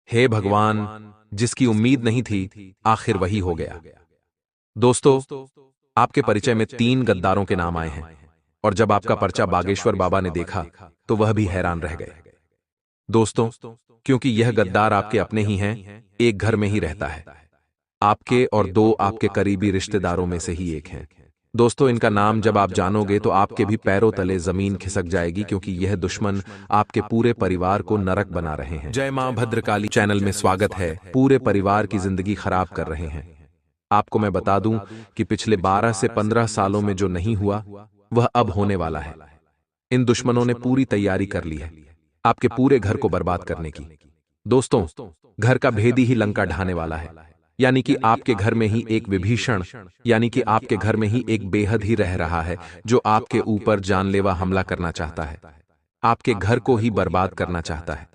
हे भगवान, जिसकी उम्मीद नहीं थी, आखिर वही हो गया। दोस्तों, आपके परिचय में 3 गद्दारों के नाम आए हैं, और जब आपका पर्चा बागेश्वर बाबा ने देखा, तो वह भी हैरान रह गए। दोस्तों, क्योंकि यह गद्दार आपके अपने ही हैं, एक घर में ही रहता है। आपके और 2 आपके करीबी रिश्तेदारों में से ही एक हैं। दोस्तों, इनका नाम जब आप जानोगे तो आपके भी पैरों तले जमीन खिसक जाएगी, क्योंकि यह दुश्मन आपके पूरे परिवार को नरक बना रहे हैं। जय मां भद्रकाली चैनल में स्वागत है। पूरे परिवार की जिंदगी खराब कर रहे हैं। आपको मैं बता दूं कि पिछले 12 से 15 सालों में जो नहीं हुआ, वह अब होने वाला है। इन दुश्मनों ने पूरी तैयारी कर ली है आपके पूरे घर को बर्बाद करने की। दोस्तों, घर का भेदी ही लंका ढाने वाला है, यानी कि आपके घर में ही एक विभीषण, यानी कि आपके घर में ही एक बेहद ही रह रहा है, जो आपके ऊपर जानलेवा हमला करना चाहता है, आपके घर को ही बर्बाद करना चाहता है।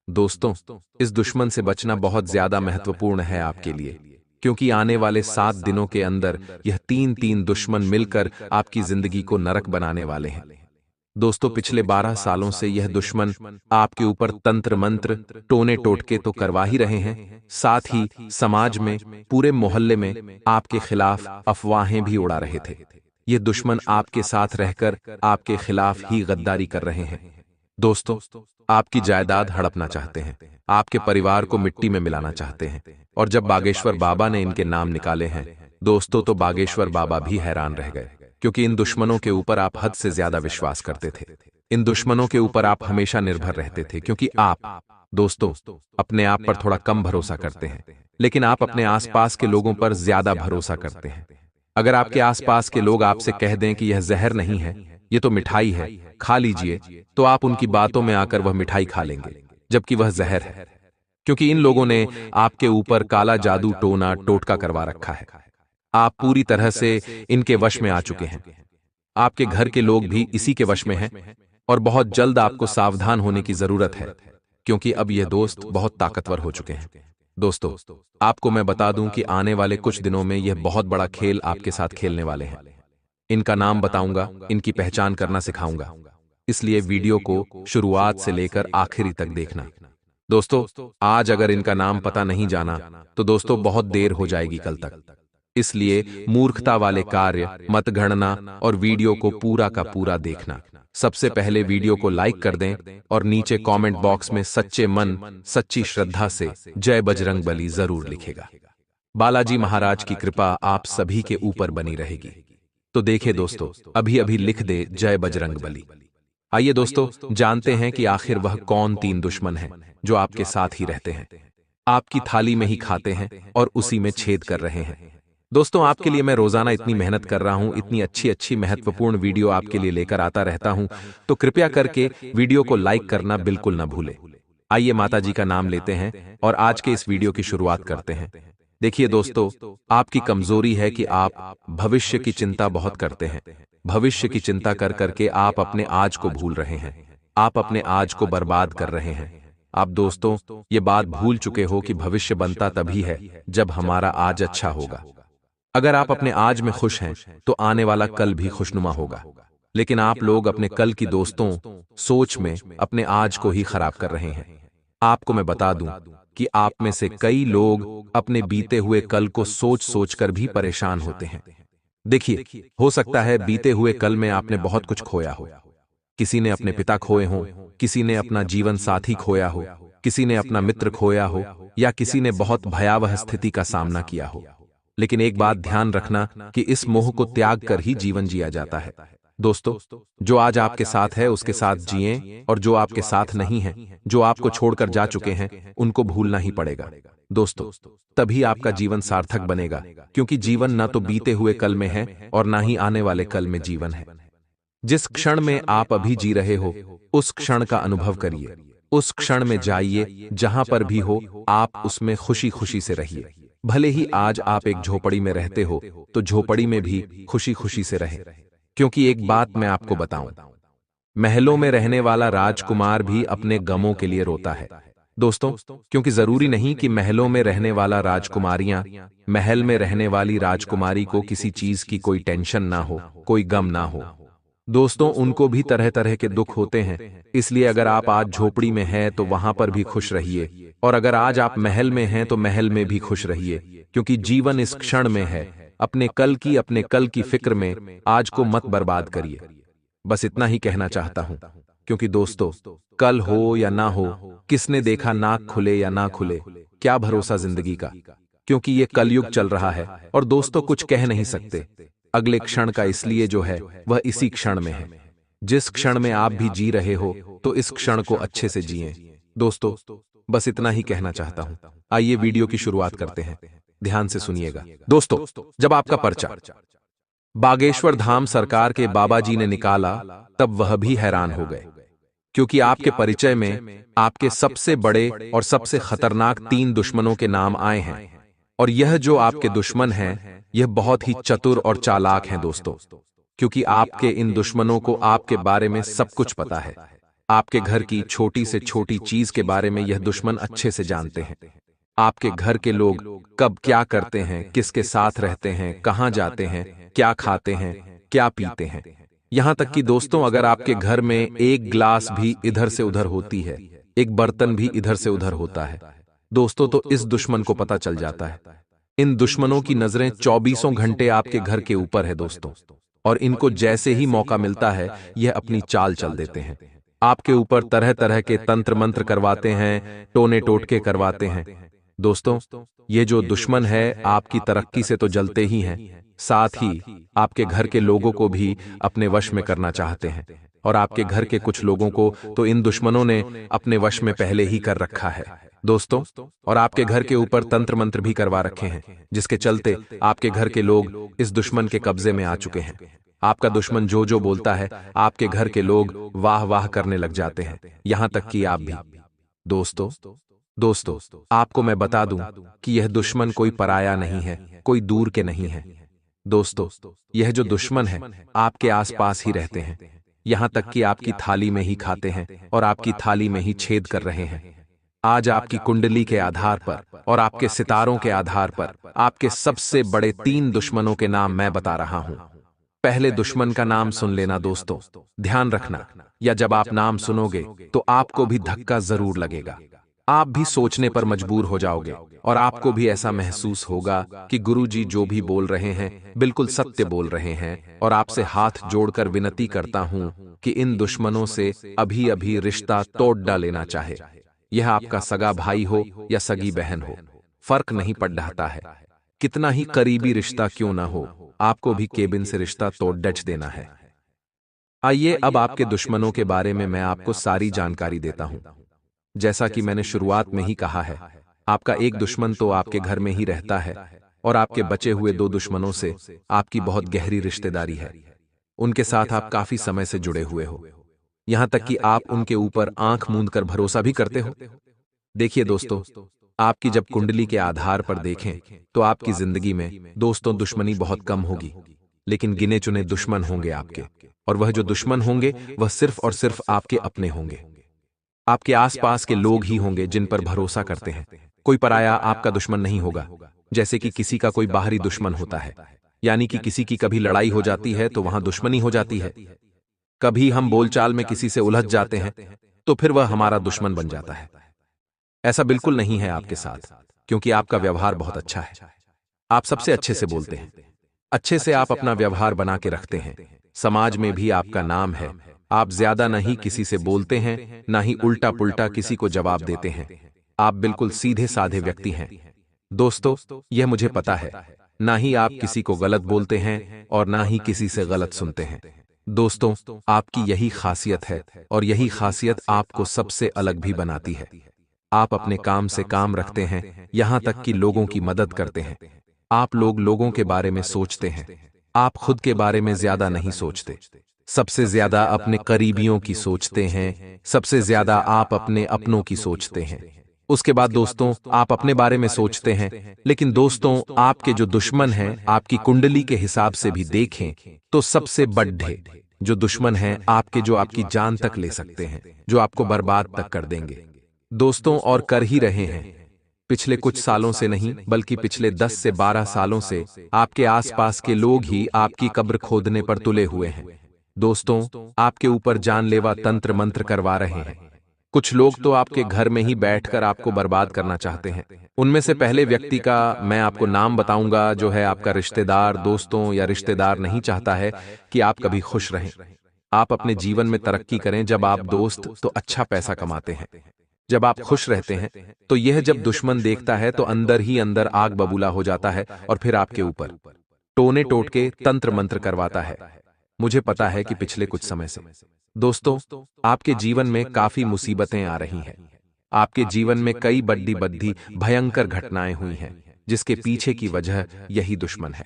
दोस्तों, इस दुश्मन से बचना बहुत ज्यादा महत्वपूर्ण है आपके लिए, क्योंकि आने वाले 7 दिनों के अंदर यह 3 दुश्मन मिलकर आपकी जिंदगी को नरक बनाने वाले हैं। दोस्तों, पिछले 12 सालों से यह दुश्मन आपके ऊपर तंत्र मंत्र, टोने टोटके तो करवा ही रहे हैं, साथ ही समाज में, पूरे मोहल्ले में आपके खिलाफ अफवाहें भी उड़ा रहे थे। ये दुश्मन आपके साथ रहकर आपके खिलाफ ही गद्दारी कर रहे हैं। दोस्तों, आपकी जायदाद हड़पना चाहते हैं, आपके परिवार को मिट्टी में मिलाना चाहते हैं, और जब बागेश्वर बाबा ने इनके नाम निकाले हैं, दोस्तों, तो बागेश्वर बाबा भी हैरान रह गए, क्योंकि इन दुश्मनों के ऊपर आप हद से ज्यादा विश्वास करते थे। इन दुश्मनों के ऊपर आप हमेशा निर्भर रहते थे, क्योंकि आप, दोस्तों, अपने आप पर थोड़ा कम भरोसा करते हैं, लेकिन आप अपने आसपास के लोगों पर ज्यादा भरोसा करते हैं। अगर आपके आसपास के लोग आपसे कह दें कि यह जहर नहीं है, ये तो मिठाई है, खा लीजिए, तो आप उनकी बातों में आकर वह मिठाई खा लेंगे, जबकि वह जहर है, क्योंकि इन लोगों ने आपके ऊपर काला जादू टोना टोटका करवा रखा है। आप पूरी तरह से इनके वश में आ चुके हैं। आपके घर के लोग भी इसी के वश में हैं, और बहुत जल्द आपको सावधान होने की जरूरत है, क्योंकि अब ये दोस्त बहुत ताकतवर हो चुके हैं। दोस्तों, आपको मैं बता दूं कि आने वाले कुछ दिनों में यह बहुत बड़ा खेल आपके साथ खेलने वाले हैं। इनका नाम बताऊंगा, इनकी पहचान करना सिखाऊंगा, इसलिए वीडियो को शुरुआत से लेकर आखिरी तक देखना। दोस्तों, आज अगर इनका नाम पता नहीं जाना, तो दोस्तों बहुत देर हो जाएगी कल तक। इसलिए मूर्खता वाले कार्य, मतगणना और वीडियो को पूरा का पूरा देखना। सबसे पहले वीडियो को लाइक कर दें, और नीचे कमेंट बॉक्स में सच्चे मन, सच्ची श्रद्धा से जय बजरंग बली जरूर लिखेगा। बालाजी महाराज की कृपा आप सभी के ऊपर बनी रहेगी। तो देखिए दोस्तों, अभी अभी लिख दे जय बजरंग बली। आइए दोस्तों, जानते हैं कि आखिर वह कौन 3 दुश्मन हैं जो आपके साथ ही रहते हैं, आपकी थाली में ही खाते हैं और उसी में छेद कर रहे हैं। दोस्तों, आपके लिए मैं रोजाना इतनी मेहनत कर रहा हूं, इतनी अच्छी अच्छी महत्वपूर्ण वीडियो आपके लिए लेकर आता रहता हूं, तो कृपया करके वीडियो को लाइक करना बिल्कुल ना भूलें। आइए माता जी का नाम लेते हैं और आज के इस वीडियो की शुरुआत करते हैं। देखिए दोस्तों, आपकी कमजोरी है कि आप भविष्य की चिंता बहुत करते हैं। भविष्य की चिंता कर करके आप अपने आज को भूल रहे हैं, आप अपने आज को बर्बाद कर रहे हैं। आप दोस्तों, ये बात भूल चुके हो कि भविष्य बनता तभी है जब हमारा आज अच्छा होगा। अगर आप अपने आज में खुश हैं, तो आने वाला कल भी खुशनुमा होगा। लेकिन आप लोग अपने कल की दोस्तों सोच में अपने आज को ही खराब कर रहे हैं। आपको मैं बता दूं कि आप में से कई लोग अपने बीते हुए कल को सोच सोच कर भी परेशान होते हैं। देखिए, हो सकता है बीते हुए कल में आपने बहुत कुछ खोया हो। किसी ने अपने पिता खोए हों, किसी ने अपना जीवन साथी खोया हो, किसी ने अपना मित्र खोया हो, या किसी ने बहुत भयावह स्थिति का सामना किया हो। लेकिन एक बात ध्यान रखना कि इस मोह को त्याग कर ही जीवन जिया जाता है। दोस्तों, जो आज आपके साथ है उसके साथ जिएं, और जो आपके साथ नहीं है, जो आपको छोड़कर जा चुके हैं, उनको भूलना ही पड़ेगा। दोस्तों, तभी आपका जीवन सार्थक बनेगा, क्योंकि जीवन ना तो बीते हुए कल में है और ना ही आने वाले कल में जीवन है। जिस क्षण में आप अभी जी रहे हो, उस क्षण का अनुभव करिए, उस क्षण में जाइए, जहां पर भी हो आप उसमें खुशी खुशी से रहिए। भले ही आज आप एक झोपड़ी में रहते हो, तो झोपड़ी में भी खुशी खुशी से रहे, क्योंकि एक बात मैं आपको बताऊं, महलों में रहने वाला राजकुमार भी अपने गमों के लिए रोता है। दोस्तों, क्योंकि जरूरी नहीं कि महलों में रहने वाला राजकुमारियां, महल में रहने वाली राजकुमारी को किसी चीज की कोई टेंशन ना हो, कोई गम ना हो। दोस्तों, उनको भी तरह तरह के दुख होते हैं, इसलिए अगर आप आज झोपड़ी में हैं तो वहां पर भी खुश रहिए, और अगर आज आप महल में हैं तो महल में भी खुश रहिए, क्योंकि जीवन इस क्षण में है। अपने कल की फिक्र में आज को मत बर्बाद करिए। बस इतना ही कहना चाहता हूं, क्योंकि दोस्तों, कल हो या ना हो, किसने देखा नाक खुले या ना खुले, क्या भरोसा जिंदगी का। क्योंकि ये कलयुग चल रहा है और दोस्तों कुछ कह नहीं सकते अगले क्षण का, इसलिए जो है वह इसी क्षण में है। जिस क्षण में आप भी जी रहे हो तो इस क्षण को अच्छे से जिएं। दोस्तों, बस इतना ही कहना चाहता हूं। आइए वीडियो की शुरुआत करते हैं, ध्यान से सुनिएगा। दोस्तों, जब आपका पर्चा बागेश्वर धाम सरकार के बाबा जी ने निकाला, तब वह भी हैरान हो गए, क्योंकि आपके परिचय में आपके सबसे बड़े और सबसे खतरनाक 3 दुश्मनों के नाम आए हैं। और यह जो आपके दुश्मन हैं, यह बहुत ही चतुर और चालाक हैं दोस्तों, क्योंकि आपके इन दुश्मनों को आपके बारे में सब कुछ पता है। आपके घर की छोटी से छोटी चीज के बारे में यह दुश्मन अच्छे से जानते हैं। आपके घर के लोग कब क्या करते हैं, किसके साथ रहते हैं, कहां जाते हैं, क्या खाते हैं, क्या पीते हैं। यहां तक कि दोस्तों, अगर आपके घर में एक ग्लास भी इधर से उधर होती है, एक बर्तन भी इधर से उधर होता है दोस्तों, तो इस दुश्मन को पता चल जाता है। इन दुश्मनों की नजरें 24 घंटे आपके घर के ऊपर है दोस्तों, और इनको जैसे ही मौका मिलता है यह अपनी चाल चल देते हैं। आपके ऊपर तरह तरह के तंत्र मंत्र करवाते हैं, टोने टोटके करवाते हैं। दोस्तों, ये जो दुश्मन है आपकी तरक्की से तो जलते ही हैं, साथ ही आपके घर के लोगों को भी अपने वश में करना चाहते हैं। और आपके घर के कुछ लोगों को तो इन दुश्मनों ने अपने वश में पहले ही कर रखा है दोस्तों। और आपके घर के ऊपर तंत्र मंत्र भी करवा रखे हैं, जिसके चलते आपके घर के लोग इस दुश्मन के कब्जे में आ चुके हैं। आपका दुश्मन जो जो बोलता है, आपके घर के लोग वाह वाह करने लग जाते हैं, यहां तक कि आप भी। दोस्तों, आपको मैं बता दूं कि यह दुश्मन कोई पराया नहीं है, कोई दूर के नहीं है। दोस्तों, यह जो दुश्मन है आपके आसपास ही रहते हैं, यहां तक कि आपकी थाली में ही खाते हैं और आपकी थाली में ही छेद कर रहे हैं। आज आपकी कुंडली के आधार पर और आपके सितारों के आधार पर आपके सबसे बड़े 3 दुश्मनों के नाम मैं बता रहा हूं। पहले दुश्मन का नाम सुन लेना दोस्तों, ध्यान रखना, या जब आप नाम सुनोगे तो आपको भी धक्का जरूर लगेगा। आप भी सोचने पर मजबूर हो जाओगे और आपको भी ऐसा महसूस होगा कि गुरुजी जो भी बोल रहे हैं बिल्कुल सत्य बोल रहे हैं। और आपसे हाथ जोड़कर विनती करता हूं कि इन दुश्मनों से अभी अभी रिश्ता तोड़ डालेना चाहे। यह आपका सगा भाई हो या सगी बहन हो, फर्क नहीं पड़ रहा है। कितना ही करीबी रिश्ता क्यों ना हो, आपको भी केबिन से रिश्ता तोड़ डच देना है। आइए अब आपके दुश्मनों के बारे में मैं आपको सारी जानकारी देता हूं। जैसा कि मैंने शुरुआत में ही कहा है, आपका एक दुश्मन तो आपके घर में ही रहता है, और आपके बचे हुए 2 दुश्मनों से आपकी बहुत गहरी रिश्तेदारी है। उनके साथ आप काफी समय से जुड़े हुए हो, यहां तक कि आप उनके ऊपर आंख मूंद कर भरोसा भी करते हो। देखिए दोस्तों, आपकी जब कुंडली के आधार पर देखें तो आपकी जिंदगी में दोस्तों दुश्मनी बहुत कम होगी, लेकिन गिने चुने दुश्मन होंगे आपके। और वह जो दुश्मन होंगे वह सिर्फ और सिर्फ आपके अपने होंगे। आपके आसपास के लोग ही होंगे जिन पर भरोसा करते हैं। कोई पराया आपका दुश्मन नहीं होगा, जैसे कि किसी का कोई बाहरी दुश्मन होता है। यानी कि किसी की कभी लड़ाई हो जाती है तो वहां दुश्मनी हो जाती है, कभी हम बोलचाल में किसी से उलझ जाते हैं तो फिर वह हमारा दुश्मन बन जाता है। ऐसा बिल्कुल नहीं है आपके साथ, क्योंकि आपका व्यवहार बहुत अच्छा है। आप सबसे अच्छे से बोलते हैं, अच्छे से आप अपना व्यवहार बना के रखते हैं। समाज में भी आपका नाम है। आप ज्यादा नहीं किसी से बोलते हैं, ना ही उल्टा पुल्टा किसी को जवाब देते हैं। आप बिल्कुल सीधे साधे व्यक्ति हैं। दोस्तों, यह मुझे पता है, ना ही आप किसी को गलत बोलते हैं और ना ही किसी से गलत सुनते हैं। दोस्तों, आपकी यही खासियत है और यही खासियत आपको सबसे अलग भी बनाती है। आप अपने काम से काम रखते हैं, यहां तक कि लोगों की मदद करते हैं। आप लोगों के बारे में सोचते हैं, आप खुद के बारे में ज्यादा नहीं सोचते। सबसे ज्यादा अपने करीबियों की सोचते हैं, सबसे ज्यादा आप अपने अपनों की सोचते हैं। उसके बाद दोस्तों, आप अपने बारे में सोचते हैं, लेकिन दोस्तों आपके जो दुश्मन हैं आपकी कुंडली के हिसाब से भी देखें तो सबसे बड़े जो दुश्मन हैं आपके, जो आपकी जान तक ले सकते हैं, जो आपको बर्बाद तक कर देंगे दोस्तों, और कर ही रहे हैं। पिछले कुछ सालों से नहीं, बल्कि पिछले 10 से 12 सालों से आपके आसपास के लोग ही आपकी कब्र खोदने पर तुले हुए हैं। दोस्तों, आपके ऊपर जानलेवा तंत्र मंत्र करवा रहे हैं। कुछ लोग तो आपके घर में ही बैठकर आपको बर्बाद करना चाहते हैं। उनमें से पहले व्यक्ति का मैं आपको नाम बताऊंगा, जो है आपका रिश्तेदार, दोस्तों या रिश्तेदार नहीं चाहता है कि आप कभी खुश रहें। आप अपने जीवन में तरक्की करें जब आप दोस्त तो अच्छा पैसा कमाते हैं, जब आप खुश रहते हैं तो यह जब दुश्मन देखता है तो अंदर ही अंदर आग बबूला हो जाता है और फिर आपके ऊपर टोने टोटके तंत्र मंत्र करवाता है। मुझे पता है कि पिछले कुछ समय से दोस्तों आपके जीवन में काफी मुसीबतें आ रही हैं। आपके जीवन में कई बड्डी बद्दी भयंकर घटनाएं हुई हैं, जिसके पीछे की वजह यही दुश्मन है।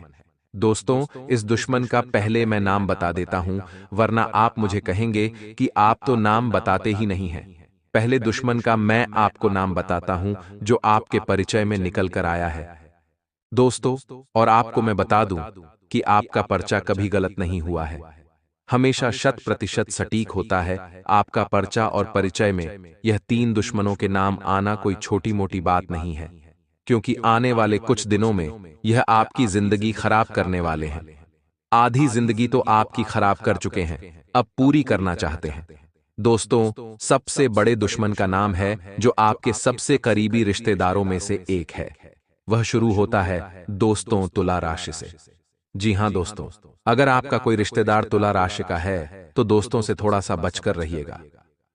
दोस्तों, इस दुश्मन का पहले मैं नाम बता देता हूं, वरना आप मुझे कहेंगे कि आप तो नाम बताते ही नहीं हैं। पहले दुश्मन का मैं आपको नाम बताता हूं, जो आपके परिचय में निकल कर आया है। दोस्तों, और आपको मैं बता दूं कि आपका पर्चा कभी गलत नहीं हुआ है, हमेशा 100% सटीक होता है। आपका पर्चा और परिचय में यह 3 दुश्मनों के नाम आना कोई छोटी मोटी बात नहीं है, क्योंकि आने वाले कुछ दिनों में यह आपकी जिंदगी खराब करने वाले हैं। आधी जिंदगी तो आपकी खराब कर चुके हैं, अब पूरी करना चाहते हैं। दोस्तों, सबसे बड़े दुश्मन का नाम है जो आपके सबसे करीबी रिश्तेदारों में से एक है। वह शुरू होता है दोस्तों तुला राशि से। जी हां दोस्तों, अगर आपका कोई रिश्तेदार तुला राशि का है तो दोस्तों से थोड़ा सा बचकर रहिएगा।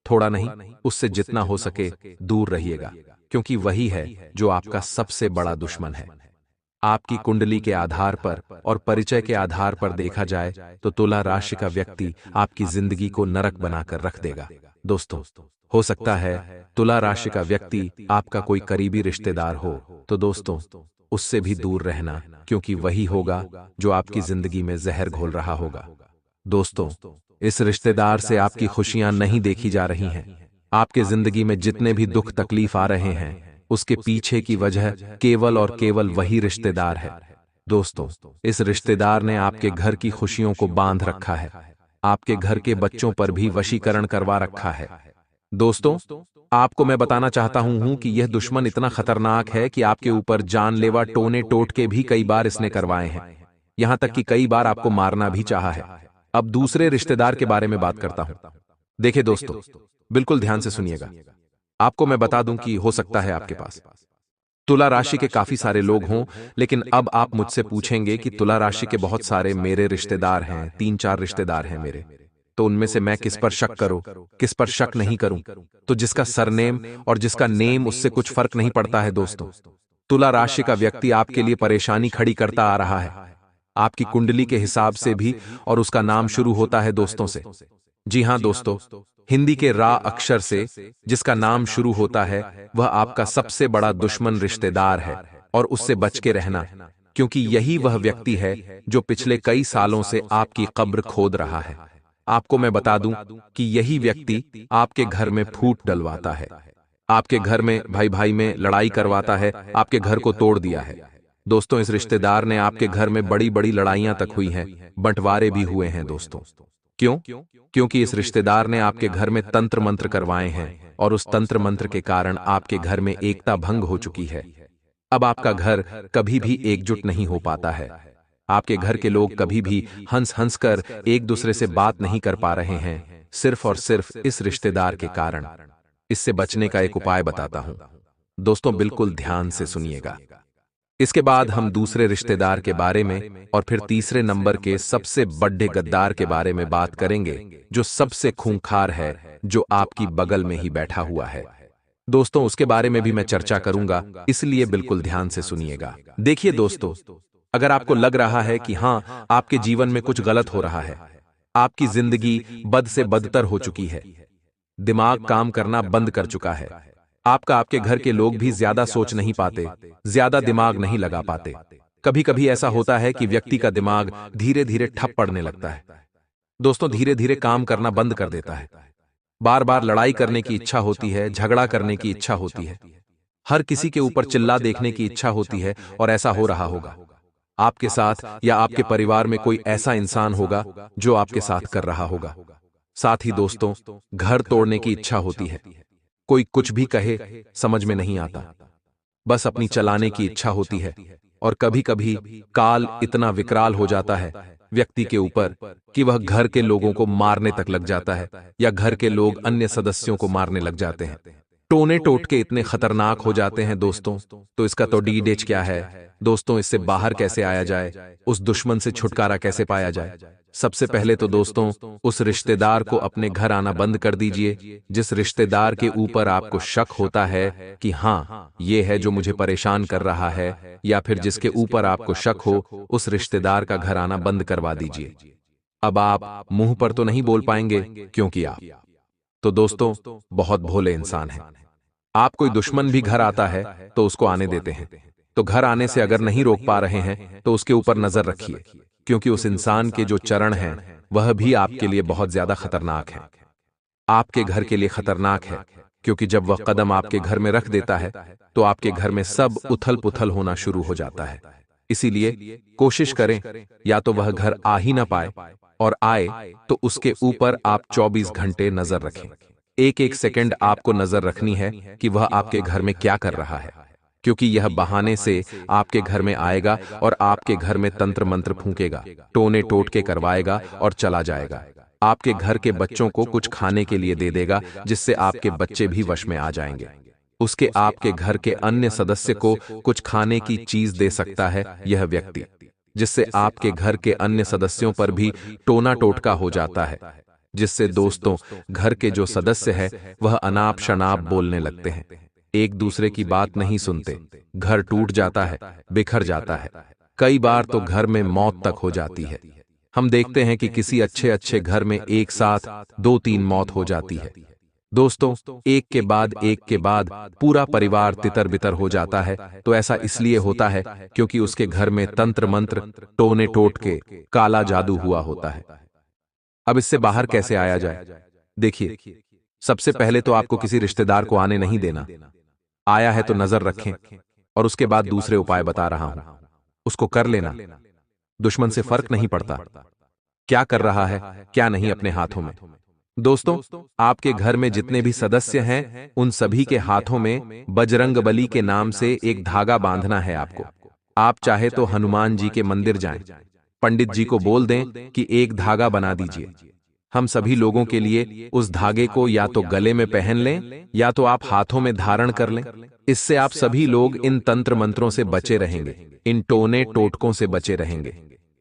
थोड़ा नहीं, उससे जितना हो सके दूर रहिएगा, क्योंकि वही है जो आपका सबसे बड़ा दुश्मन है। आपकी कुंडली के आधार पर और परिचय के आधार पर देखा जाए तो तुला राशि का व्यक्ति आपकी जिंदगी को नरक बनाकर रख देगा। दोस्तों, हो सकता है तुला राशि का व्यक्ति आपका कोई करीबी रिश्तेदार हो, तो दोस्तों उससे भी दूर रहना, क्योंकि वही होगा जो आपकी जिंदगी में जहर घोल रहा होगा। दोस्तों, इस रिश्तेदार से आपकी खुशियां नहीं देखी जा रही हैं। आपके जिंदगी में जितने भी दुख तकलीफ आ रहे हैं, उसके पीछे की वजह केवल और केवल वही रिश्तेदार है। दोस्तों, इस रिश्तेदार ने आपके घर की खुशियों को बांध रखा है, आपके घर के बच्चों पर भी वशीकरण करवा रखा है। दोस्तों, आपको मैं बताना चाहता हूं कि यह दुश्मन इतना खतरनाक है कि आपके ऊपर जानलेवा टोने टोटके भी कई बार इसने करवाए हैं, यहां तक कि कई बार आपको मारना भी चाहा है। अब दूसरे रिश्तेदार के बारे में बात करता हूं। देखिए दोस्तों, बिल्कुल ध्यान से सुनिएगा। आपको मैं बता दूं कि हो सकता है आपके पास तुला राशि के काफी सारे लोग हों, लेकिन अब आप मुझसे पूछेंगे कि तुला राशि के बहुत सारे मेरे रिश्तेदार हैं, 3-4 रिश्तेदार हैं मेरे, तो उनमें से मैं किस पर शक करूं, किस पर शक नहीं करूं? तो जिसका सरनेम और जिसका नेम, उससे कुछ फर्क नहीं पड़ता है। दोस्तों, तुला राशि का व्यक्ति आपके लिए परेशानी खड़ी करता आ रहा है, आपकी कुंडली के हिसाब से भी, और उसका नाम शुरू होता है दोस्तों से। जी हां दोस्तों, हिंदी के रा अक्षर से जिसका नाम शुरू होता है, वह आपका सबसे बड़ा दुश्मन रिश्तेदार है, और उससे बच के रहना, क्योंकि यही वह व्यक्ति है जो पिछले कई सालों से आपकी कब्र खोद रहा है। आपको मैं बता दूं कि यही व्यक्ति आपके घर में फूट डलवाता है, आपके घर में भाई भाई में लड़ाई करवाता है, आपके घर को तोड़ दिया है। दोस्तों, इस रिश्तेदार ने आपके घर में बड़ी बड़ी लड़ाइयां तक हुई हैं, बंटवारे भी हुए हैं। दोस्तों, क्यों? क्योंकि इस रिश्तेदार ने आपके घर में तंत्र मंत्र करवाए हैं, और उस तंत्र मंत्र के कारण आपके घर में एकता भंग हो चुकी है। अब आपका घर कभी भी एकजुट नहीं हो पाता है। आपके घर के लोग कभी भी हंस हंस कर एक दूसरे से बात नहीं कर पा रहे हैं, सिर्फ और सिर्फ इस रिश्तेदार के कारण। इससे बचने का एक उपाय बताता हूं। दोस्तों, बिल्कुल ध्यान से सुनिएगा। इसके बाद हम दूसरे रिश्तेदार के बारे में और फिर तीसरे नंबर के सबसे बड़े गद्दार के बारे में बात करेंगे, जो सबसे खूंखार है, जो आपकी बगल में ही बैठा हुआ है। दोस्तों, उसके बारे में भी मैं चर्चा करूंगा, इसलिए बिल्कुल ध्यान से सुनिएगा। देखिए दोस्तों, अगर आपको लग रहा है कि हां, आपके जीवन में कुछ गलत हो रहा है, आपकी जिंदगी बद से बदतर हो चुकी है, दिमाग काम करना बंद कर चुका है, आपके घर के लोग भी ज्यादा सोच नहीं पाते, ज्यादा दिमाग नहीं लगा पाते, कभी कभी ऐसा होता है कि व्यक्ति का दिमाग धीरे धीरे ठप पड़ने लगता है। दोस्तों, धीरे धीरे काम करना बंद कर देता है, बार बार लड़ाई करने की इच्छा होती है, झगड़ा करने की इच्छा होती है, हर किसी के ऊपर चिल्ला देखने की इच्छा होती है, और ऐसा हो रहा होगा आपके साथ, या आपके परिवार में कोई ऐसा इंसान होगा जो आपके साथ कर रहा होगा। साथ ही दोस्तों, घर तोड़ने की इच्छा होती है, कोई कुछ भी कहे समझ में नहीं आता, बस अपनी चलाने की इच्छा होती है, और कभी कभी काल इतना विकराल हो जाता है व्यक्ति के ऊपर कि वह घर के लोगों को मारने तक लग जाता है या घर के लोग अन्य सदस्यों को मारने लग जाते हैं। टोने टोटके इतने खतरनाक हो जाते हैं दोस्तों, तो इसका तो डीडेच क्या है दोस्तों, इससे बाहर कैसे आया जाए, उस दुश्मन से छुटकारा कैसे पाया जाए। सबसे पहले तो दोस्तों उस रिश्तेदार को अपने घर आना बंद कर दीजिए जिस रिश्तेदार के ऊपर आपको शक होता है कि हाँ ये है जो मुझे परेशान कर रहा है, या फिर जिसके ऊपर आपको शक हो उस रिश्तेदार का घर आना बंद करवा दीजिए। अब आप मुंह पर तो नहीं बोल पाएंगे क्योंकि आप तो दोस्तों बहुत भोले इंसान हैं। आप कोई दुश्मन भी घर आता है तो उसको आने देते हैं, तो घर आने से अगर नहीं रोक पा रहे हैं तो उसके ऊपर नजर रखिए, क्योंकि उस इंसान के जो चरण हैं वह भी आपके लिए बहुत ज्यादा खतरनाक है। आपके घर के लिए खतरनाक है क्योंकि जब वह कदम आपके घर में रख देता है तो आपके घर में सब उथल पुथल होना शुरू हो जाता है। इसीलिए कोशिश करें या तो वह घर आ ही ना पाए, और आए तो उसके ऊपर आप 24 घंटे नजर रखें। एक एक सेकंड आपको नजर रखनी है कि वह आपके घर में क्या कर रहा है, क्योंकि यह बहाने से आपके घर में आएगा और आपके घर में तंत्र मंत्र फूंकेगा, टोने टोटके करवाएगा और चला जाएगा। आपके घर के बच्चों को कुछ खाने के लिए दे देगा जिससे आपके बच्चे भी वश में आ जाएंगे। उसके आपके घर के अन्य सदस्य को कुछ खाने की चीज दे सकता है यह व्यक्ति, जिससे आपके घर के अन्य सदस्यों पर भी टोना टोटका हो जाता है, जिससे दोस्तों घर के जो सदस्य है वह अनाप शनाप बोलने लगते हैं, एक दूसरे की बात नहीं सुनते, घर टूट जाता है, बिखर जाता है, कई बार तो घर में मौत तक हो जाती है। हम देखते हैं कि किसी अच्छे अच्छे घर में एक साथ 2-3 मौत हो जाती है। दोस्तों एक के बाद पूरा परिवार तितर बितर हो जाता है, तो ऐसा इसलिए होता है क्योंकि उसके घर में तंत्र मंत्र, टोने टोटके, काला जादू हुआ होता है। अब इससे बाहर कैसे आया जाए? देखिए, सबसे पहले तो आपको किसी रिश्तेदार को आने नहीं देना। आया है तो नजर रखें, और उसके बाद दूसरे उपाय बता रहा हूं, उसको कर लेना। दुश्मन से फर्क नहीं पड़ता क्या कर रहा है क्या नहीं अपने हाथों में। दोस्तों आपके घर में जितने भी सदस्य हैं उन सभी के हाथों में बजरंगबली के नाम से एक धागा बांधना है आपको। आप चाहे तो हनुमान जी के मंदिर जाएं, पंडित जी को बोल दें कि एक धागा बना दीजिए। हम सभी लोगों के लिए उस धागे को या तो गले में पहन लें या तो आप हाथों में धारण कर लें। इससे आप सभी लोग इन तंत्र मंत्रों से बचे रहेंगे, इन टोने टोटकों से बचे रहेंगे।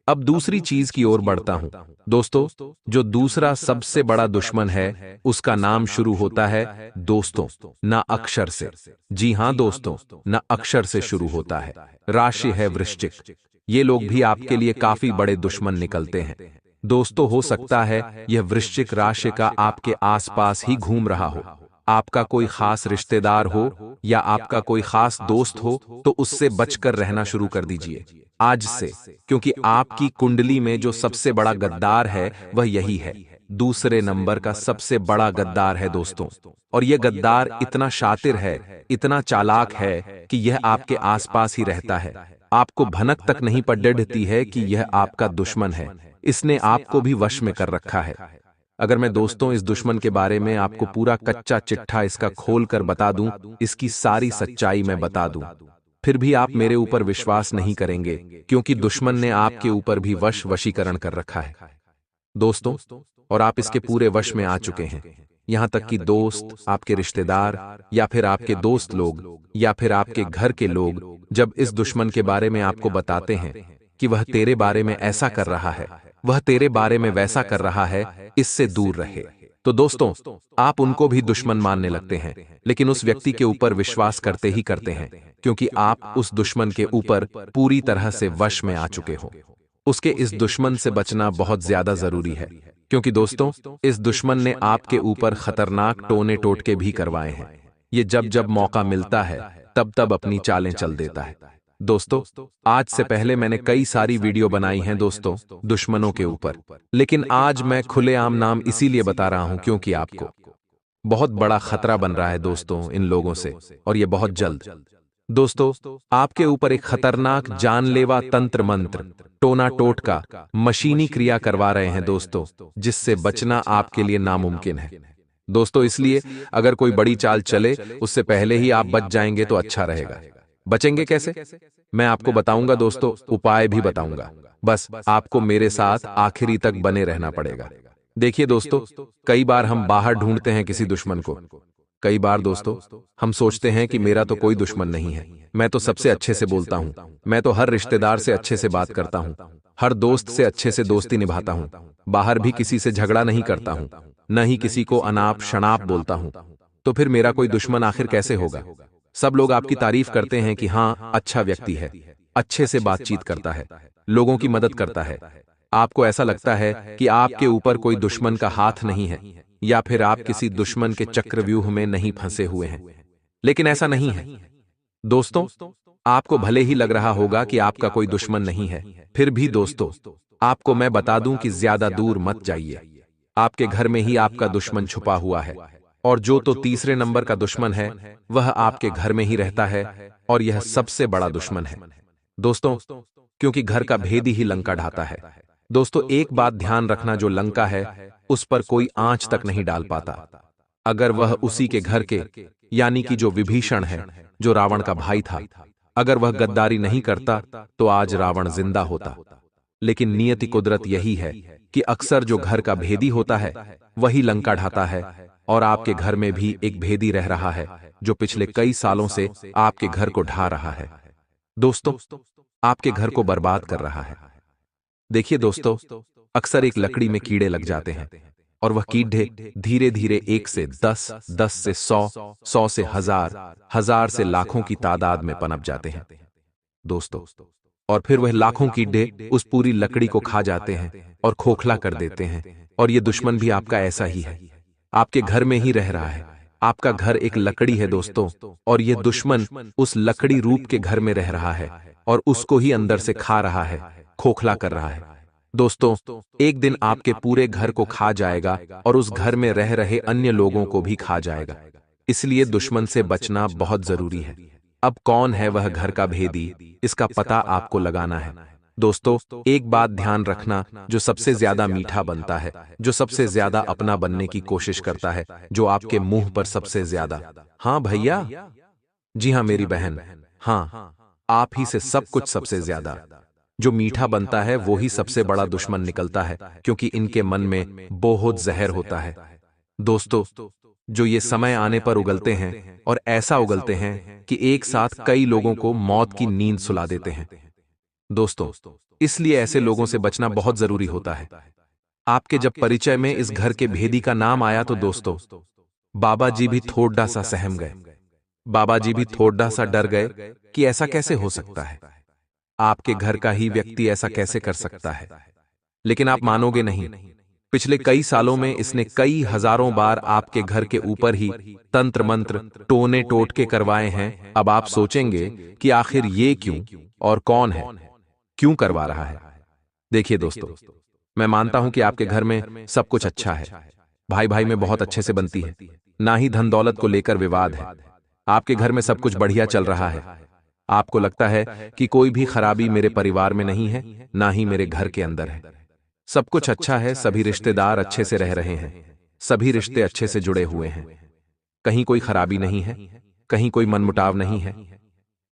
अब दूसरी चीज की ओर बढ़ता हूं। दोस्तों जो दूसरा सबसे बड़ा दुश्मन है उसका नाम शुरू होता है दोस्तों ना अक्षर से। जी हां दोस्तों, ना अक्षर से शुरू होता है। राशि है वृश्चिक। ये लोग भी आपके लिए काफी बड़े दुश्मन निकलते हैं। दोस्तों हो सकता है यह वृश्चिक राशि का आपके आसपास ही घूम रहा हो, आपका कोई खास रिश्तेदार हो या आपका कोई खास दोस्त हो, तो उससे बचकर रहना शुरू कर दीजिए आज से, क्योंकि आपकी कुंडली में जो सबसे बड़ा गद्दार है वह यही है। दूसरे नंबर का सबसे बड़ा गद्दार है दोस्तों, और यह गद्दार इतना शातिर है, इतना चालाक है कि यह आपके आसपास ही रहता है। आपको भनक तक नहीं पड़ती है कि यह आपका दुश्मन है। इसने आपको भी वश में कर रखा है। अगर मैं दोस्तों इस दुश्मन के बारे में आपको पूरा कच्चा चिट्ठा इसका खोल कर बता दूं, इसकी सारी सच्चाई मैं बता दूं, फिर भी आप मेरे ऊपर विश्वास नहीं करेंगे, क्योंकि दुश्मन ने आपके ऊपर भी वशीकरण कर रखा है दोस्तों, और आप इसके पूरे वश में आ चुके हैं। यहां तक कि दोस्त, आपके रिश्तेदार, या फिर आपके दोस्त लोग, या फिर आपके घर के लोग जब इस दुश्मन के बारे में आपको बताते हैं कि वह तेरे बारे में ऐसा कर रहा है, वह तेरे बारे में वैसा कर रहा है, इससे दूर रहे, तो दोस्तों आप उनको भी दुश्मन मानने लगते हैं, लेकिन उस व्यक्ति के ऊपर विश्वास करते ही करते हैं, क्योंकि आप उस दुश्मन के ऊपर पूरी तरह से वश में आ चुके हो। उसके इस दुश्मन से बचना बहुत ज्यादा जरूरी है, क्योंकि दोस्तों इस दुश्मन ने आपके ऊपर खतरनाक टोने टोटके भी करवाए हैं। ये जब जब मौका मिलता है तब तब अपनी चालें चल देता है। दोस्तों आज से पहले मैंने कई सारी वीडियो बनाई हैं दोस्तों दुश्मनों के ऊपर, लेकिन आज मैं खुलेआम नाम इसीलिए बता रहा हूं क्योंकि आपको बहुत बड़ा खतरा बन रहा है दोस्तों इन लोगों से, और ये बहुत जल्द। दोस्तों आपके ऊपर एक खतरनाक जानलेवा तंत्र मंत्र, टोना टोटका, मशीनी क्रिया करवा रहे हैं दोस्तों, जिससे बचना आपके लिए नामुमकिन है दोस्तों। इसलिए अगर कोई बड़ी चाल चले उससे पहले ही आप बच जाएंगे तो अच्छा रहेगा। बचेंगे कैसे? मैं आपको बताऊंगा दोस्तों, उपाय भी बताऊंगा। बस आपको मेरे साथ आखिरी तक बने रहना पड़ेगा। देखिए दोस्तों, कई बार हम बाहर ढूंढते हैं किसी दुश्मन को। कई बार दोस्तों, हम सोचते हैं कि मेरा तो कोई दुश्मन नहीं है, मैं तो सबसे अच्छे से बोलता हूं, मैं तो हर रिश्तेदार से अच्छे से बात करता हूं, हर दोस्त से अच्छे से दोस्ती निभाता हूं, बाहर भी किसी से झगड़ा नहीं करता हूं, न ही किसी को अनाप शनाप बोलता हूं। तो फिर मेरा कोई दुश्मन आखिर कैसे होगा? सब लोग आपकी तारीफ करते हैं कि हाँ, अच्छा व्यक्ति है, अच्छे से बातचीत करता है, लोगों की मदद करता है। आपको ऐसा लगता है कि आपके ऊपर कोई दुश्मन का हाथ नहीं है, या फिर आप किसी दुश्मन के चक्रव्यूह में नहीं फंसे हुए हैं। लेकिन ऐसा नहीं है दोस्तों। आपको भले ही लग रहा होगा कि आपका कोई दुश्मन नहीं है, फिर भी दोस्तों, आपको मैं बता दूं कि ज्यादा दूर मत जाइए। आपके घर में ही आपका दुश्मन छुपा हुआ है, और जो तो तीसरे नंबर का दुश्मन है, वह आपके घर में ही रहता है, और यह सबसे बड़ा दुश्मन है दोस्तों, क्योंकि घर का भेदी ही लंका ढाता है। दोस्तों, एक बात ध्यान रखना, जो लंका है उस पर कोई आंच तक नहीं डाल पाता। अगर वह उसी के घर के, यानी कि जो विभीषण है, जो रावण का भाई था, अगर वह गद्दारी नहीं करता तो आज रावण जिंदा होता। लेकिन नियति कुदरत यही है कि अक्सर जो घर का भेदी होता है वही लंका ढाता है, और आपके घर में भी एक भेदी रह रहा है जो पिछले कई सालों से आपके घर को ढा रहा है दोस्तों, आपके घर को बर्बाद कर रहा है। देखिए दोस्तों, अक्सर एक लकड़ी में कीड़े लग जाते हैं, और वह कीड़े धीरे धीरे 1 से 10, 10 से 100, 100 से 1000, 1000 से लाखों की तादाद में पनप जाते हैं दोस्तों। और फिर वह लाखों कीड़े उस पूरी लकड़ी को खा जाते हैं और खोखला कर देते हैं। और ये दुश्मन भी आपका ऐसा ही है, आपके घर में ही रह रहा है। आपका घर एक लकड़ी है दोस्तों, और ये दुश्मन उस लकड़ी रूप के घर में रह रहा है, और उसको ही अंदर से खा रहा है, खोखला कर रहा है दोस्तों। एक दिन आपके पूरे घर को खा जाएगा, और उस घर में रह रहे अन्य लोगों को भी खा जाएगा। इसलिए दुश्मन से बचना बहुत जरूरी है। अब कौन है वह घर का भेदी, इसका पता आपको लगाना है दोस्तों। एक बात ध्यान रखना, जो सबसे ज्यादा मीठा बनता है, जो सबसे ज्यादा अपना बनने की कोशिश करता है, जो आपके मुंह पर सबसे ज्यादा, हाँ भैया, जी हाँ मेरी बहन, हाँ, आप ही से सब कुछ सबसे ज्यादा जो मीठा बनता है, वो ही सबसे बड़ा दुश्मन निकलता है, क्योंकि इनके मन में बहुत जहर होता है दोस्तों, जो ये समय आने पर उगलते हैं, और ऐसा उगलते हैं कि एक साथ कई लोगों को मौत की नींद सुला देते हैं दोस्तों। इसलिए ऐसे लोगों से बचना बहुत जरूरी होता है। आपके जब परिचय में इस घर के भेदी का नाम आया तो दोस्तों, बाबा जी भी थोड़ा सा सहम गए। बाबा जी भी थोड़ा सा डर गए कि ऐसा कैसे हो सकता है, आपके घर का ही व्यक्ति ऐसा कैसे कर सकता है। लेकिन आप मानोगे नहीं, पिछले कई सालों में इसने कई हजारों बार आपके घर के ऊपर ही तंत्र मंत्र, टोने टोटके करवाए हैं। अब आप सोचेंगे कि आखिर ये क्यों, और कौन है, क्यों करवा रहा है। देखिए दोस्तों, मैं मानता हूं कि आपके घर में सब कुछ अच्छा है, भाई भाई में बहुत अच्छे से बनती है, ना ही धन दौलत को लेकर विवाद है। आपके घर में सब कुछ बढ़िया चल रहा है। आपको लगता है कि कोई भी खराबी मेरे परिवार में नहीं है, ना ही मेरे घर के अंदर है। सब कुछ अच्छा है, सभी रिश्तेदार अच्छे से रह रहे हैं, सभी रिश्ते अच्छे से जुड़े हुए हैं, कहीं कोई खराबी नहीं है, कहीं कोई मनमुटाव नहीं है।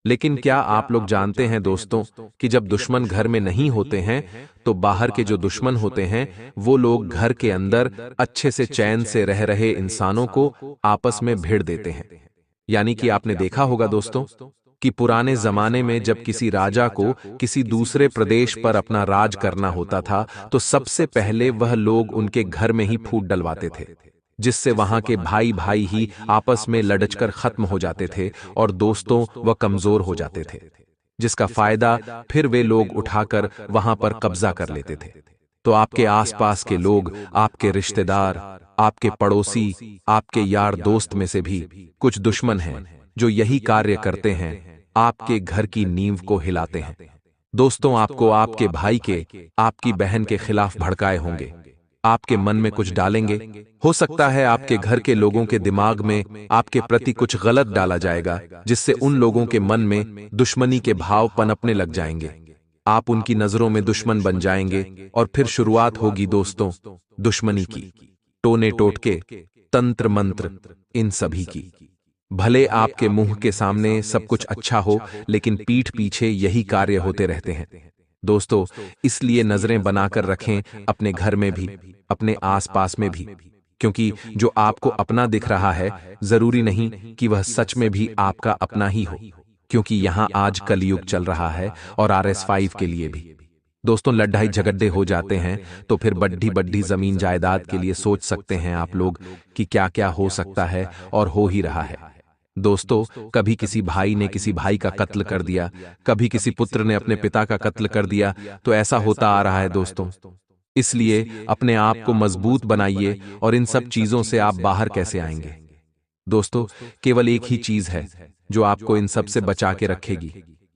लेकिन क्या आप लोग जानते हैं दोस्तों कि जब दुश्मन घर में नहीं होते हैं तो बाहर के जो दुश्मन होते हैं वो लोग घर के अंदर अच्छे से चैन से रह रहे इंसानों को आपस में भिड़ देते हैं। यानी कि आपने देखा होगा दोस्तों कि पुराने जमाने में जब किसी राजा को किसी दूसरे प्रदेश पर अपना राज करना होता था तो सबसे पहले वह लोग उनके घर में ही फूट डलवाते थे, जिससे वहां के भाई भाई ही आपस में लड़चकर खत्म हो जाते थे और दोस्तों व कमजोर हो जाते थे, जिसका फायदा फिर वे लोग उठाकर वहां पर कब्जा कर लेते थे। तो आपके आसपास के लोग, आपके रिश्तेदार, आपके पड़ोसी, आपके यार दोस्त में से भी कुछ दुश्मन हैं जो यही कार्य करते हैं, आपके घर की नींव को हिलाते हैं। दोस्तों, आपको आपके भाई के, आपकी बहन के खिलाफ भड़काए होंगे, आपके मन में कुछ डालेंगे। हो सकता है आपके घर के लोगों के दिमाग में आपके प्रति कुछ गलत डाला जाएगा, जिससे उन लोगों के मन में दुश्मनी के भाव पनपने लग जाएंगे। आप उनकी नजरों में दुश्मन बन जाएंगे और फिर शुरुआत होगी दोस्तों दुश्मनी की, टोने टोटके, तंत्र मंत्र, इन सभी की। भले आपके मुंह के सामने सब कुछ अच्छा हो, लेकिन पीठ पीछे यही कार्य होते रहते हैं। दोस्तों, इसलिए नजरें बनाकर रखें, अपने घर में भी, अपने आसपास में भी, क्योंकि जो आपको अपना दिख रहा है, जरूरी नहीं कि वह सच में भी आपका अपना ही हो, क्योंकि यहां आज कलयुग चल रहा है और RS5 के लिए भी। दोस्तों, लड़ाई झगड़े हो जाते हैं तो फिर बड्ढी बड्ढी जमीन जायदाद के लिए सोच सकते हैं आप लोग कि क्या क्या हो सकता है, और हो ही रहा है। दोस्तों, कभी किसी भाई ने किसी भाई का कत्ल कर दिया, कभी किसी पुत्र ने अपने पिता का कत्ल कर दिया, तो ऐसा होता आ रहा है दोस्तों। इसलिए अपने आप को मजबूत बनाइए, और इन सब चीजों से आप बाहर कैसे आएंगे? दोस्तों, केवल एक ही चीज है जो आपको इन सब से बचा के रखेगी,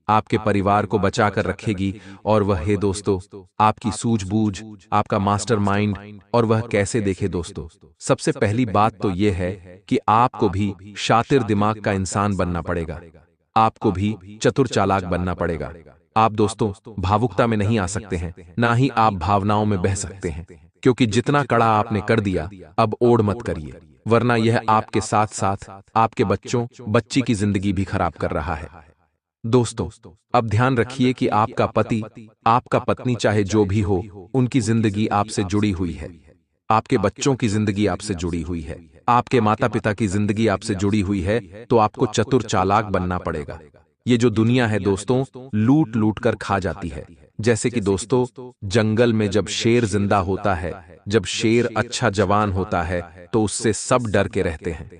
आपके परिवार को बचा कर रखेगी, और वह है दोस्तों आपकी सूझबूझ, आपका मास्टरमाइंड। और वह कैसे देखे दोस्तों? सबसे पहली बात तो यह है कि आपको भी शातिर दिमाग का इंसान बनना पड़ेगा, आपको भी चतुर चालाक बनना पड़ेगा। आप दोस्तों भावुकता में नहीं आ सकते हैं, ना ही आप भावनाओं में बह सकते हैं, क्योंकि जितना कड़ा आपने कर दिया, अब ओढ़ मत करिए, वरना यह आपके साथ साथ आपके बच्चों बच्ची की जिंदगी भी खराब कर रहा है। दोस्तों, अब ध्यान रखिए कि आपका पति, आपका पत्नी, चाहे जो भी हो, उनकी जिंदगी आपसे जुड़ी हुई है, आपके बच्चों की जिंदगी आपसे जुड़ी हुई है, आपके माता पिता की जिंदगी आपसे जुड़ी हुई है, तो आपको चतुर चालाक बनना पड़ेगा। ये जो दुनिया है दोस्तों, लूट लूट कर खा जाती है। जैसे कि दोस्तों, जंगल में जब शेर जिंदा होता है, जब शेर अच्छा जवान होता है, तो उससे सब डर के रहते हैं,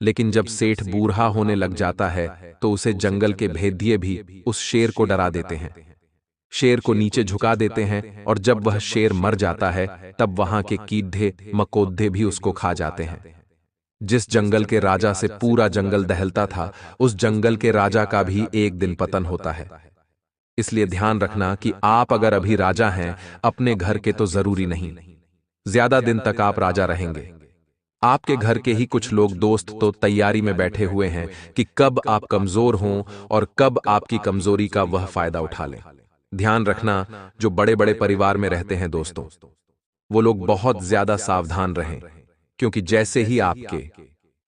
लेकिन जब सेठ बूढ़ा होने लग जाता है, तो उसे जंगल के भेदिए भी उस शेर को डरा देते हैं, शेर को नीचे झुका देते हैं, और जब वह शेर मर जाता है, तब वहां के कीड़े मकोड़े भी उसको खा जाते हैं। जिस जंगल के राजा से पूरा जंगल दहलता था, उस जंगल के राजा का भी एक दिन पतन होता है। इसलिए ध्यान रखना कि आप अगर अभी राजा हैं अपने घर के, तो जरूरी नहीं ज्यादा दिन तक आप राजा रहेंगे। आपके घर के ही कुछ लोग दोस्त तो तैयारी में बैठे हुए हैं कि कब आप कमजोर हों और कब आपकी कमजोरी का वह फायदा उठा लें। ध्यान रखना, जो बड़े बड़े परिवार में रहते हैं दोस्तों, वो लोग बहुत ज्यादा सावधान रहें, क्योंकि जैसे ही आपके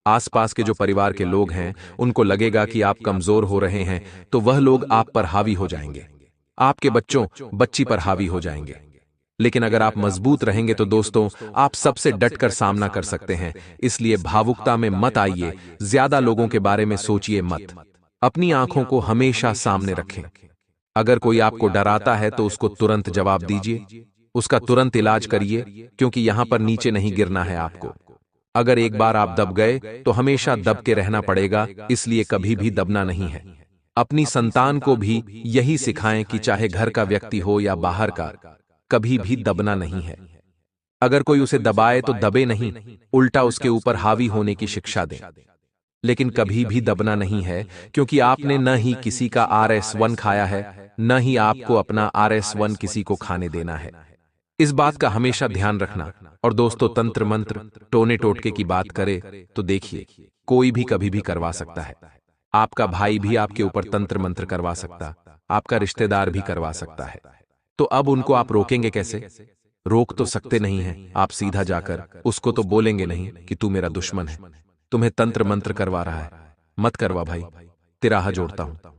आसपास के जो परिवार के लोग हैं उनको लगेगा कि आप कमजोर हो रहे हैं, तो वह लोग आप पर हावी हो जाएंगे, आपके बच्चों बच्ची पर हावी हो जाएंगे। लेकिन अगर आप मजबूत रहेंगे तो दोस्तों आप सबसे डटकर सामना कर सकते हैं। इसलिए भावुकता में मत आइए, ज्यादा लोगों के बारे में सोचिए मत, अपनी आंखों को हमेशा सामने रखें। अगर कोई आपको डराता है तो उसको तुरंत जवाब दीजिए, उसका तुरंत इलाज करिए, क्योंकि यहां पर नीचे नहीं गिरना है आपको। अगर एक बार आप दब गए तो हमेशा दब के रहना पड़ेगा, इसलिए कभी भी दबना नहीं है। अपनी संतान को भी यही सिखाएं कि चाहे घर का व्यक्ति हो या बाहर का, कभी भी दबना नहीं है। अगर कोई उसे दबाए तो दबे नहीं, उल्टा उसके ऊपर हावी होने की शिक्षा दें, लेकिन कभी भी दबना नहीं है, क्योंकि आपने न ही किसी का RS1 खाया है, न ही आपको अपना RS1 किसी को खाने देना है। इस बात का हमेशा ध्यान रखना। और दोस्तों, तंत्र मंत्र टोने टोटके की बात करे तो देखिए, कोई भी कभी भी करवा सकता है। आपका भाई भी आपके ऊपर तंत्र मंत्र करवा सकता, आपका रिश्तेदार भी करवा सकता है। तो अब उनको आप रोकेंगे कैसे? रोक तो सकते नहीं हैं, आप सीधा जाकर उसको तो बोलेंगे नहीं कि तू मेरा दुश्मन है, तुम्हें तंत्र मंत्र करवा रहा है, मत करवा भाई, तेरा हाथ जोड़ता हूं।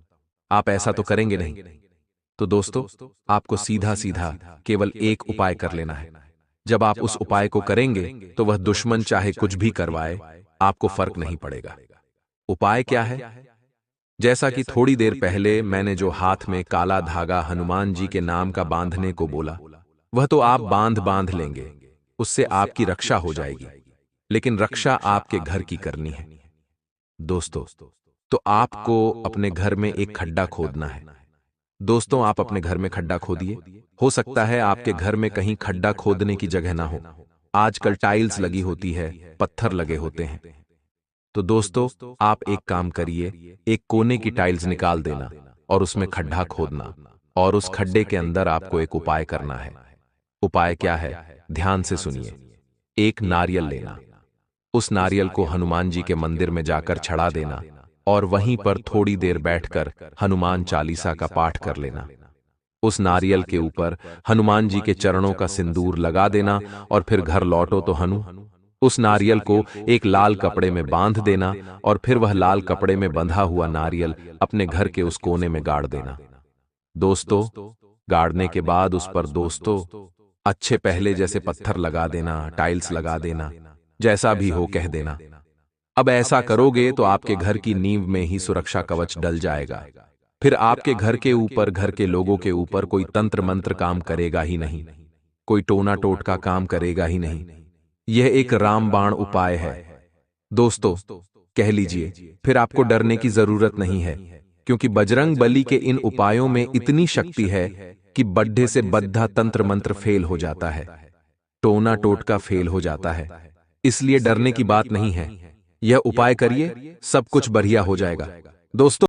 आप ऐसा तो करेंगे नहीं। तो दोस्तों, आपको सीधा सीधा केवल एक उपाय कर लेना है। जब आप उस उपाय को करेंगे तो वह दुश्मन चाहे कुछ भी करवाए, आपको फर्क नहीं पड़ेगा। उपाय क्या है? जैसा कि थोड़ी देर पहले मैंने जो हाथ में काला धागा हनुमान जी के नाम का बांधने को बोला, वह तो आप बांध बांध लेंगे, उससे आपकी रक्षा हो जाएगी, लेकिन रक्षा आपके घर की करनी है दोस्तों। तो आपको अपने घर में एक खड्डा खोदना है। दोस्तों, आप अपने घर में खड्डा खोदिए। हो सकता है आपके घर में कहीं खड्डा खोदने की जगह ना हो, आजकल टाइल्स लगी होती है, पत्थर लगे होते हैं। तो दोस्तों, आप एक काम करिए, एक कोने की टाइल्स निकाल देना और उसमें खड्डा खोदना, और उस खड्डे के अंदर आपको एक उपाय करना है। उपाय क्या है? ध्यान से सुनिए। एक नारियल लेना, उस नारियल को हनुमान जी के मंदिर में जाकर चढ़ा देना, और वहीं पर थोड़ी देर बैठकर हनुमान चालीसा का पाठ कर लेना। उस नारियल के ऊपर हनुमान जी के चरणों का सिंदूर लगा देना, और फिर घर लौटो तो उस नारियल को एक लाल कपड़े में बांध देना और फिर वह लाल कपड़े में बंधा हुआ नारियल अपने घर के उस कोने में गाड़ देना। दोस्तों, गाड़ने के बाद उस पर अच्छे पहले जैसे पत्थर लगा देना, टाइल्स लगा देना, जैसा भी हो कह देना। अब ऐसा करोगे तो आपके घर की नींव में ही सुरक्षा कवच डल जाएगा। फिर आपके घर के ऊपर, घर के लोगों के ऊपर कोई तंत्र मंत्र काम करेगा ही नहीं, कोई टोना टोटका काम करेगा ही नहीं। यह एक रामबाण उपाय है। दोस्तों, कह लीजिए, फिर आपको डरने की जरूरत नहीं है, क्योंकि बजरंग बली के इन उपायों में इतनी शक्ति है कि बड्ढे से बद्धा तंत्र मंत्र फेल हो जाता है, टोना टोटका फेल हो जाता है। इसलिए डरने की बात नहीं है। यह उपाय करिए, सब कुछ बढ़िया हो जाएगा। दोस्तों,